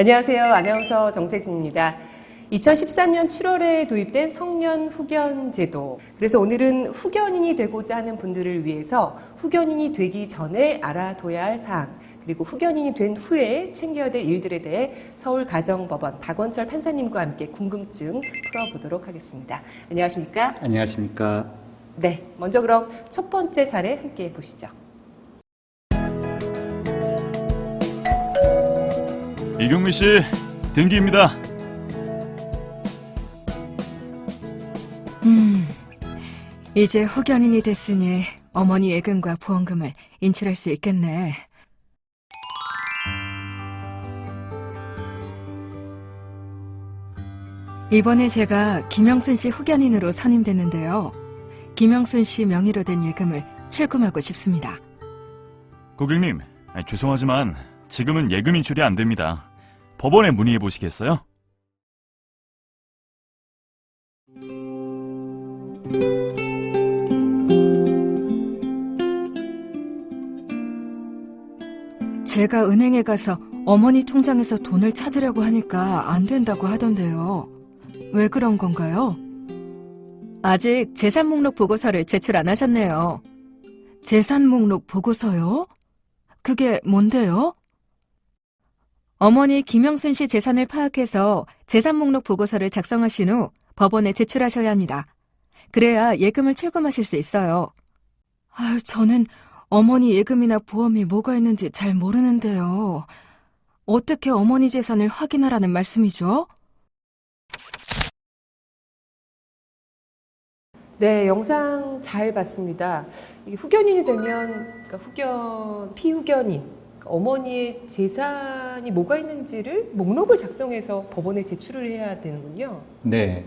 안녕하세요. 아나운서 정세진입니다. 2013년 7월에 도입된 성년 후견 제도. 그래서 오늘은 후견인이 되고자 하는 분들을 위해서 후견인이 되기 전에 알아둬야 할 사항, 그리고 후견인이 된 후에 챙겨야 될 일들에 대해 서울가정법원 박원철 판사님과 함께 궁금증 풀어보도록 하겠습니다. 안녕하십니까? 안녕하십니까? 네, 먼저 그럼 첫 번째 사례 함께 보시죠. 이경미 씨, 등기입니다. 이제 후견인이 됐으니 어머니 예금과 보험금을 인출할 수 있겠네. 이번에 제가 김영순 씨 후견인으로 선임됐는데요. 김영순 씨 명의로 된 예금을 출금하고 싶습니다. 고객님, 죄송하지만 지금은 예금 인출이 안 됩니다. 법원에 문의해 보시겠어요? 제가 은행에 가서 어머니 통장에서 돈을 찾으려고 하니까 안 된다고 하던데요. 왜 그런 건가요? 아직 재산 목록 보고서를 제출 안 하셨네요. 재산 목록 보고서요? 그게 뭔데요? 어머니 김영순 씨 재산을 파악해서 재산 목록 보고서를 작성하신 후 법원에 제출하셔야 합니다. 그래야 예금을 출금하실 수 있어요. 저는 어머니 예금이나 보험이 뭐가 있는지 잘 모르는데요. 어떻게 어머니 재산을 확인하라는 말씀이죠? 네, 영상 잘 봤습니다. 이게 후견인이 되면 피후견인, 어머니의 재산이 뭐가 있는지를 목록을 작성해서 법원에 제출을 해야 되는군요. 네,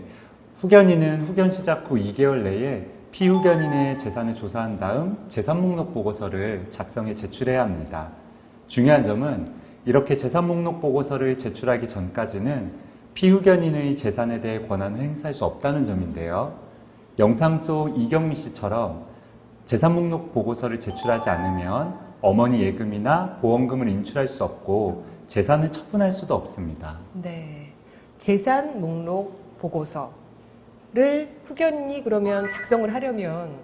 후견인은 후견 시작 후 2개월 내에 피후견인의 재산을 조사한 다음 재산 목록 보고서를 작성해 제출해야 합니다. 중요한 점은 이렇게 재산 목록 보고서를 제출하기 전까지는 피후견인의 재산에 대해 권한을 행사할 수 없다는 점인데요. 영상 속 이경미 씨처럼 재산 목록 보고서를 제출하지 않으면 어머니 예금이나 보험금을 인출할 수 없고 재산을 처분할 수도 없습니다. 네, 재산 목록 보고서를 후견인이 그러면 작성을 하려면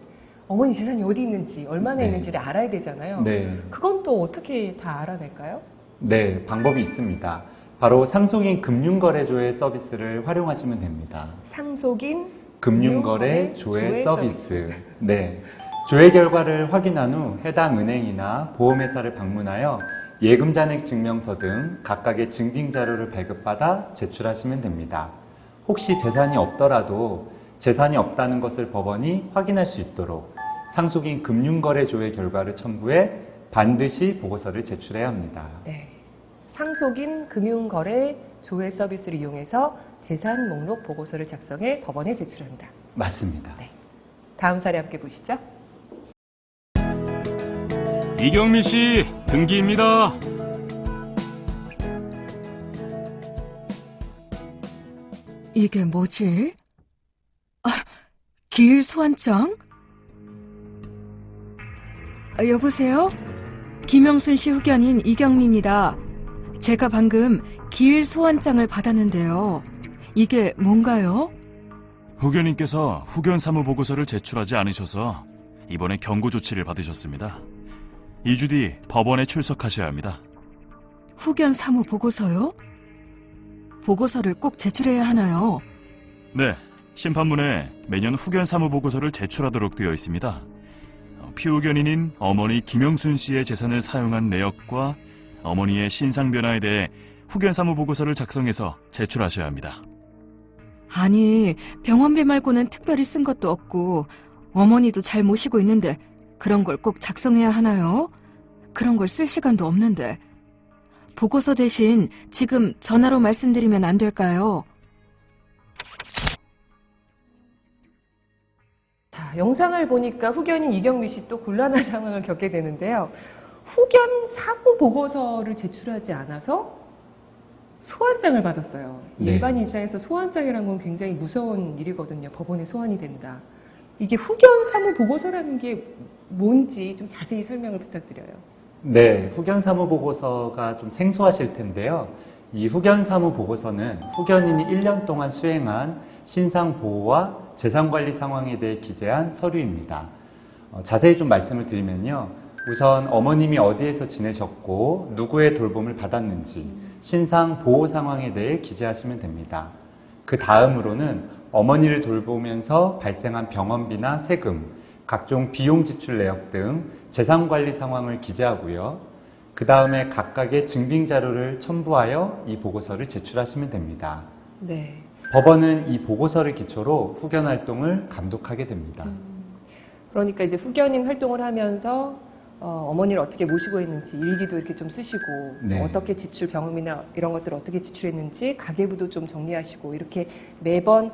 어머니 재산이 어디 있는지, 얼마나 있는지를 알아야 되잖아요. 네. 그건 또 어떻게 다 알아낼까요? 네, 방법이 있습니다. 바로 상속인 금융거래조회 서비스를 활용하시면 됩니다. 상속인 금융거래 조회 서비스. 네. 조회 결과를 확인한 후 해당 은행이나 보험회사를 방문하여 예금 잔액 증명서 등 각각의 증빙 자료를 발급받아 제출하시면 됩니다. 혹시 재산이 없더라도 재산이 없다는 것을 법원이 확인할 수 있도록 상속인 금융거래 조회 결과를 첨부해 반드시 보고서를 제출해야 합니다. 네. 상속인 금융거래 조회 서비스를 이용해서 재산 목록 보고서를 작성해 법원에 제출합니다. 맞습니다. 네. 다음 사례 함께 보시죠. 이경미 씨, 등기입니다. 이게 뭐지? 기일 소환장? 여보세요? 김영순 씨 후견인 이경미입니다. 제가 방금 기일 소환장을 받았는데요. 이게 뭔가요? 후견인께서 후견 사무 보고서를 제출하지 않으셔서 이번에 경고 조치를 받으셨습니다. 2주 뒤 법원에 출석하셔야 합니다. 후견 사무 보고서요? 보고서를 꼭 제출해야 하나요? 네, 심판문에 매년 후견 사무 보고서를 제출하도록 되어 있습니다. 피후견인인 어머니 김영순 씨의 재산을 사용한 내역과 어머니의 신상 변화에 대해 후견 사무 보고서를 작성해서 제출하셔야 합니다. 아니, 병원비 말고는 특별히 쓴 것도 없고 어머니도 잘 모시고 있는데 그런 걸 꼭 작성해야 하나요? 그런 걸 쓸 시간도 없는데. 보고서 대신 지금 전화로 말씀드리면 안 될까요? 자, 영상을 보니까 후견인 이경미 씨 또 곤란한 상황을 겪게 되는데요. 후견 사무 보고서를 제출하지 않아서 소환장을 받았어요. 네. 일반인 입장에서 소환장이라는 건 굉장히 무서운 일이거든요. 법원에 소환이 된다. 이게 후견 사무 보고서라는 게 뭔지 좀 자세히 설명을 부탁드려요. 네, 후견 사무 보고서가 좀 생소하실 텐데요. 이 후견 사무 보고서는 후견인이 1년 동안 수행한 신상 보호와 재산 관리 상황에 대해 기재한 서류입니다. 자세히 좀 말씀을 드리면요. 우선 어머님이 어디에서 지내셨고 누구의 돌봄을 받았는지 신상 보호 상황에 대해 기재하시면 됩니다. 그 다음으로는 어머니를 돌보면서 발생한 병원비나 세금, 각종 비용 지출 내역 등 재산 관리 상황을 기재하고요. 그 다음에 각각의 증빙 자료를 첨부하여 이 보고서를 제출하시면 됩니다. 네. 법원은 이 보고서를 기초로 후견 활동을 감독하게 됩니다. 그러니까 이제 후견인 활동을 하면서 어머니를 어떻게 모시고 있는지 일기도 이렇게 좀 쓰시고 네. 어떻게 지출 병음이나 이런 것들을 어떻게 지출했는지 가계부도 좀 정리하시고 이렇게 매번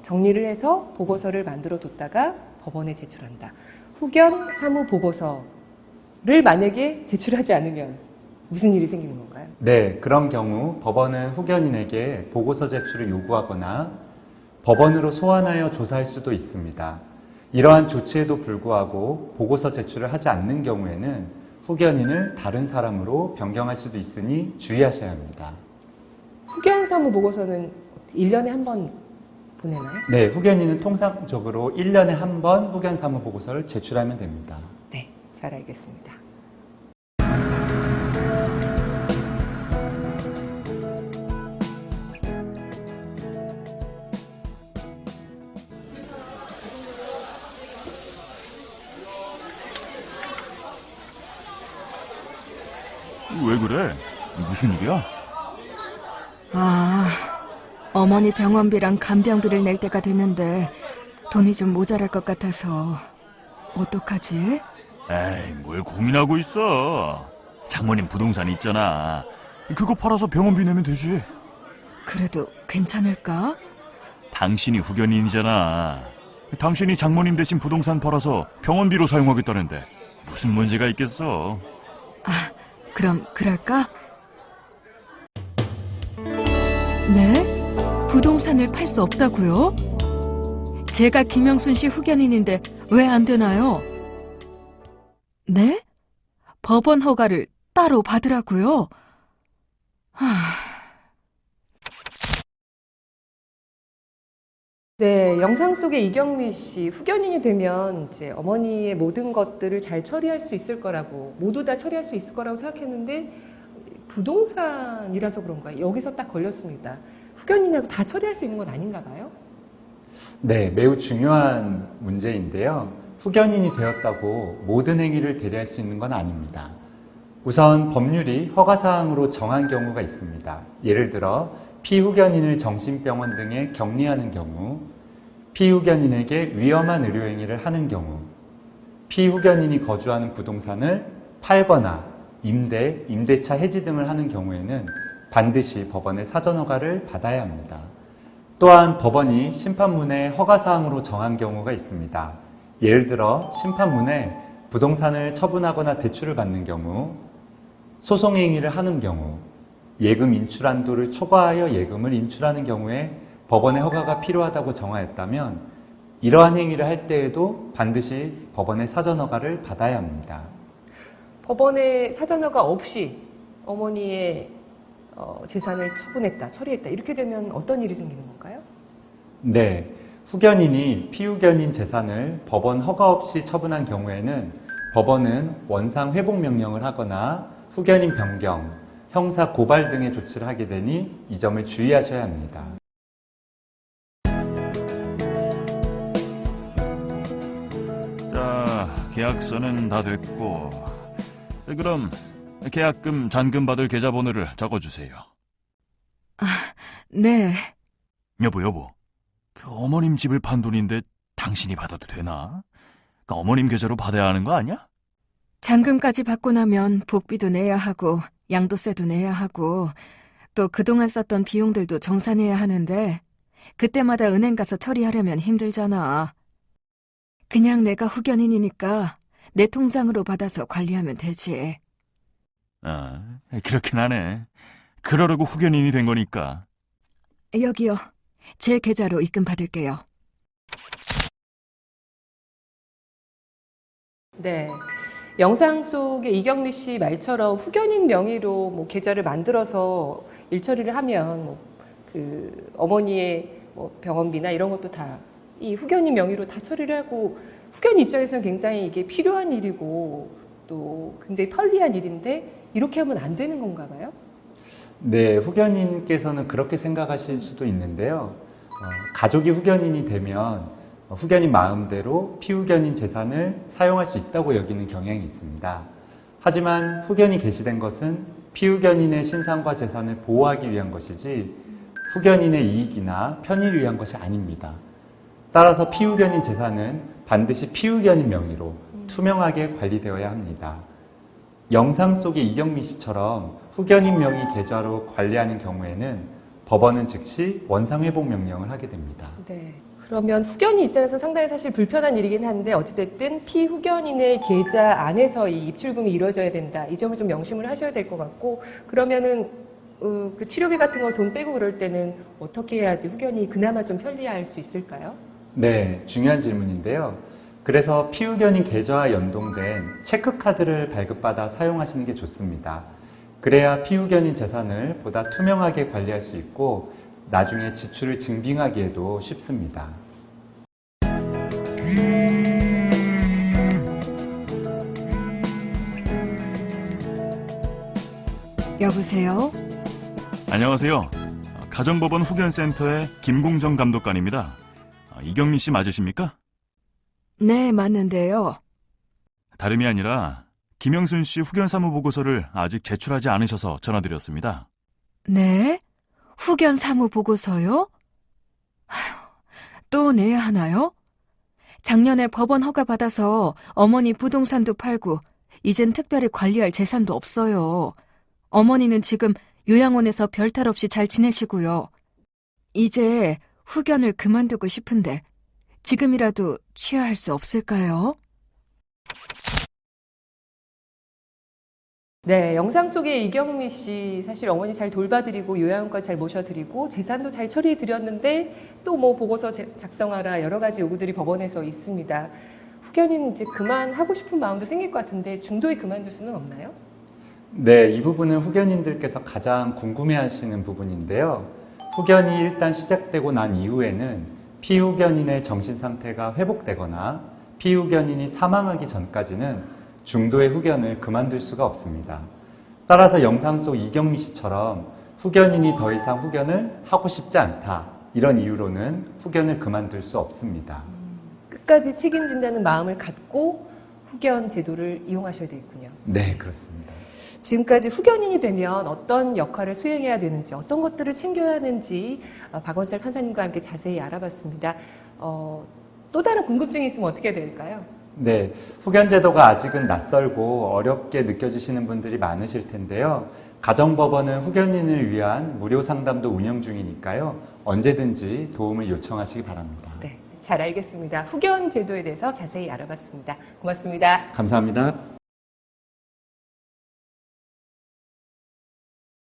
정리를 해서 보고서를 만들어 뒀다가 법원에 제출한다. 후견 사무 보고서를 만약에 제출하지 않으면 무슨 일이 생기는 건가요? 네, 그런 경우 법원은 후견인에게 보고서 제출을 요구하거나 법원으로 소환하여 조사할 수도 있습니다. 이러한 조치에도 불구하고 보고서 제출을 하지 않는 경우에는 후견인을 다른 사람으로 변경할 수도 있으니 주의하셔야 합니다. 후견 사무 보고서는 1년에 한 번 보내나요? 네, 후견인은 통상적으로 1년에 한 번 후견 사무 보고서를 제출하면 됩니다. 네, 잘 알겠습니다. 왜 그래? 무슨 일이야? 아, 어머니 병원비랑 간병비를 낼 때가 됐는데 돈이 좀 모자랄 것 같아서 어떡하지? 에이, 뭘 고민하고 있어. 장모님 부동산 있잖아. 그거 팔아서 병원비 내면 되지. 그래도 괜찮을까? 당신이 후견인이잖아. 당신이 장모님 대신 부동산 팔아서 병원비로 사용하겠다는데 무슨 문제가 있겠어. 아, 그럼 그럴까? 네? 부동산을 팔 수 없다고요? 제가 김영순 씨 후견인인데 왜 안 되나요? 네? 법원 허가를 따로 받으라고요? 네, 영상 속의 이경미 씨 후견인이 되면 이제 어머니의 모든 것들을 잘 처리할 수 있을 거라고 모두 다 처리할 수 있을 거라고 생각했는데 부동산이라서 그런가요? 여기서 딱 걸렸습니다. 후견인이라고 다 처리할 수 있는 건 아닌가 봐요? 네, 매우 중요한 문제인데요. 후견인이 되었다고 모든 행위를 대리할 수 있는 건 아닙니다. 우선 법률이 허가사항으로 정한 경우가 있습니다. 예를 들어 피후견인을 정신병원 등에 격리하는 경우, 피후견인에게 위험한 의료행위를 하는 경우, 피후견인이 거주하는 부동산을 팔거나 임대, 임대차 해지 등을 하는 경우에는 반드시 법원의 사전허가를 받아야 합니다. 또한 법원이 심판문에 허가사항으로 정한 경우가 있습니다. 예를 들어 심판문에 부동산을 처분하거나 대출을 받는 경우, 소송행위를 하는 경우, 예금 인출 한도를 초과하여 예금을 인출하는 경우에 법원의 허가가 필요하다고 정하였다면 이러한 행위를 할 때에도 반드시 법원의 사전허가를 받아야 합니다. 법원의 사전허가 없이 어머니의 재산을 처분했다, 처리했다 이렇게 되면 어떤 일이 생기는 건가요? 네, 후견인이 피후견인 재산을 법원 허가 없이 처분한 경우에는 법원은 원상 회복 명령을 하거나 후견인 변경, 형사 고발 등의 조치를 하게 되니 이 점을 주의하셔야 합니다. 자, 계약서는 다 됐고, 그럼 계약금 잔금 받을 계좌번호를 적어주세요. 네. 여보, 그 어머님 집을 판 돈인데 당신이 받아도 되나? 그 어머님 계좌로 받아야 하는 거 아니야? 잔금까지 받고 나면 복비도 내야 하고 양도세도 내야 하고 또 그동안 썼던 비용들도 정산해야 하는데 그때마다 은행 가서 처리하려면 힘들잖아. 그냥 내가 후견인이니까 내 통장으로 받아서 관리하면 되지. 아, 그렇긴 하네. 그러려고 후견인이 된 거니까. 여기요. 제 계좌로 입금 받을게요. 네. 영상 속의 이경미 씨 말처럼 후견인 명의로 뭐 계좌를 만들어서 일처리를 하면 그 어머니의 뭐 병원비나 이런 것도 다 이 후견인 명의로 다 처리를 하고 후견인 입장에서는 굉장히 이게 필요한 일이고 또 굉장히 편리한 일인데 이렇게 하면 안 되는 건가 봐요? 네, 후견인께서는 그렇게 생각하실 수도 있는데요. 가족이 후견인이 되면 후견인 마음대로 피후견인 재산을 사용할 수 있다고 여기는 경향이 있습니다. 하지만 후견이 개시된 것은 피후견인의 신상과 재산을 보호하기 위한 것이지 후견인의 이익이나 편의를 위한 것이 아닙니다. 따라서 피후견인 재산은 반드시 피후견인 명의로 투명하게 관리되어야 합니다. 영상 속의 이경미 씨처럼 후견인 명의 계좌로 관리하는 경우에는 법원은 즉시 원상회복 명령을 하게 됩니다. 네. 그러면 후견인 입장에서 상당히 사실 불편한 일이긴 한데 어찌됐든 피후견인의 계좌 안에서 이 입출금이 이루어져야 된다. 이 점을 좀 명심을 하셔야 될 것 같고 그러면은 그 치료비 같은 거 돈 빼고 그럴 때는 어떻게 해야지 후견이 그나마 좀 편리할 수 있을까요? 네, 중요한 질문인데요. 그래서 피후견인 계좌와 연동된 체크카드를 발급받아 사용하시는 게 좋습니다. 그래야 피후견인 재산을 보다 투명하게 관리할 수 있고 나중에 지출을 증빙하기에도 쉽습니다. 여보세요? 안녕하세요. 가정법원 후견센터의 김공정 감독관입니다. 이경미 씨 맞으십니까? 네, 맞는데요. 다름이 아니라 김영순 씨 후견 사무 보고서를 아직 제출하지 않으셔서 전화드렸습니다. 네? 후견 사무 보고서요? 아휴, 또 내야 하나요? 작년에 법원 허가 받아서 어머니 부동산도 팔고 이젠 특별히 관리할 재산도 없어요. 어머니는 지금 요양원에서 별탈 없이 잘 지내시고요. 이제 후견을 그만두고 싶은데 지금이라도 취하할 수 없을까요? 네, 영상 속의 이경미 씨 사실 어머니 잘 돌봐드리고 요양원까지 잘 모셔드리고 재산도 잘 처리해드렸는데 또 뭐 보고서 작성하라 여러 가지 요구들이 법원에서 있습니다. 후견인 이제 그만하고 싶은 마음도 생길 것 같은데 중도에 그만둘 수는 없나요? 네, 이 부분은 후견인들께서 가장 궁금해하시는 부분인데요. 후견이 일단 시작되고 난 이후에는 피후견인의 정신 상태가 회복되거나 피후견인이 사망하기 전까지는 중도의 후견을 그만둘 수가 없습니다. 따라서 영상 속 이경미 씨처럼 후견인이 더 이상 후견을 하고 싶지 않다. 이런 이유로는 후견을 그만둘 수 없습니다. 끝까지 책임진다는 마음을 갖고 후견 제도를 이용하셔야 되겠군요. 네, 그렇습니다. 지금까지 후견인이 되면 어떤 역할을 수행해야 되는지, 어떤 것들을 챙겨야 하는지 박원철 판사님과 함께 자세히 알아봤습니다. 또 다른 궁금증이 있으면 어떻게 해야 될까요? 네, 후견 제도가 아직은 낯설고 어렵게 느껴지시는 분들이 많으실 텐데요. 가정법원은 후견인을 위한 무료 상담도 운영 중이니까요. 언제든지 도움을 요청하시기 바랍니다. 네, 잘 알겠습니다. 후견 제도에 대해서 자세히 알아봤습니다. 고맙습니다. 감사합니다.